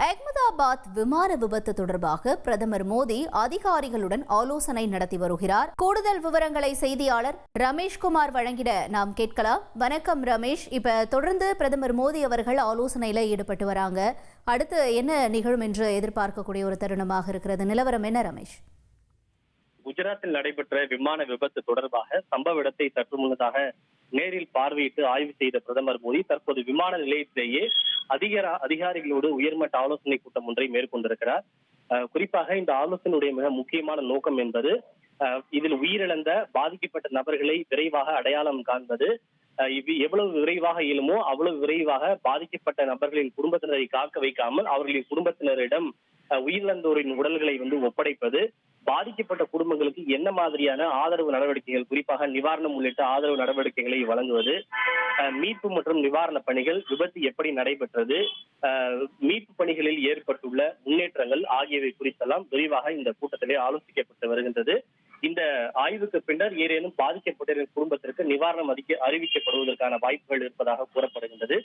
அகமதாபாத் விமான விபத்து தொடர்பாக பிரதமர் மோடி அதிகாரிகளுடன் ஆலோசனை நடத்தி வருகிறார். கூடுதல் விவரங்களை செய்தியாளர் ரமேஷ்குமார் வழங்கிட நாம் கேட்கலாம். வணக்கம் ரமேஷ். இப்ப தொடர்ந்து பிரதமர் மோடி அவர்கள் ஆலோசனையில ஈடுபட்டு வராங்க. அடுத்து என்ன நிகழும் என்று எதிர்பார்க்கக்கூடிய ஒரு தருணமாக இருக்கிறது. நிலவரம் என்ன ரமேஷ்? குஜராத்தில் நடைபெற்ற விமான விபத்து தொடர்பாக சம்பவ இடத்தை சற்று முன்னதாக நேரில் பார்வையிட்டு ஆய்வு செய்த பிரதமர் மோடி தற்போது விமான நிலையத்திலேயே அதிகாரிகளோடு உயர்மட்ட ஆலோசனை கூட்டம் ஒன்றை மேற்கொண்டிருக்கிறார். குறிப்பாக இந்த ஆலோசனையுடைய மிக முக்கியமான நோக்கம் என்பது இதில் உயிரிழந்த பாதிக்கப்பட்ட நபர்களை விரைவாக அடையாளம் காண்பது, எவ்வளவு விரைவாக இயலுமோ அவ்வளவு விரைவாக பாதிக்கப்பட்ட நபர்களின் குடும்பத்தினரை காக்க வைக்காமல் அவர்களின் குடும்பத்தினரிடம் உயிரிழந்தோரின் உடல்களை ஒப்படைப்பது, பாதிக்கப்பட்ட குடும்பங்களுக்கு என்ன மாதிரியான ஆதரவு நடவடிக்கைகள், குறிப்பாக நிவாரணம் உள்ளிட்ட ஆதரவு நடவடிக்கைகளை வழங்குவது, மீட்பு மற்றும் நிவாரண பணிகள், விபத்து எப்படி நடைபெற்றது, மீட்பு பணிகளில் ஏற்பட்டுள்ள முன்னேற்றங்கள் ஆகியவை குறித்தெல்லாம் விரிவாக இந்த கூட்டத்திலே ஆலோசிக்கப்பட்டு வருகின்றது. இந்த ஆய்வுக்கு பின்னர் ஏதேனும் பாதிக்கப்பட்ட குடும்பத்திற்கு நிவாரணம் அறிவிக்கப்படுவதற்கான வாய்ப்புகள் இருப்பதாக கூறப்படுகின்றது.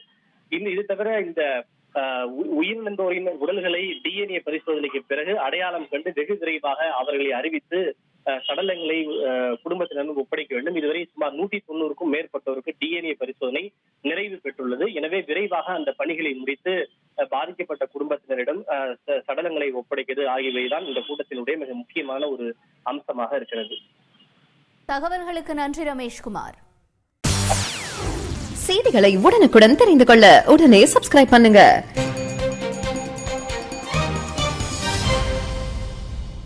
இது தவிர இந்த உயிரிழந்தோரின் உடல்களை DNA பரிசோதனைக்கு பிறகு அடையாளம் கண்டு வெகு விரைவாக அவர்களை அறிவித்து சடலங்களை குடும்பத்தினரும் ஒப்படைக்க வேண்டும். இதுவரை சுமார் 190க்கும் மேற்பட்டோருக்கு DNA பரிசோதனை நிறைவு பெற்றுள்ளது. எனவே விரைவாக அந்த பணிகளை முடித்து பாதிக்கப்பட்ட குடும்பத்தினரிடம் சடலங்களை ஒப்படைக்கிறது ஆகியவைதான் இந்த கூட்டத்தினுடைய மிக முக்கியமான ஒரு அம்சமாக இருக்கிறது. தகவல்களுக்கு நன்றி ரமேஷ்குமார். செய்திகளை உடனுக்குடன் தெரிந்து கொள்ள உடனே சப்ஸ்கிரைப் பண்ணுங்க.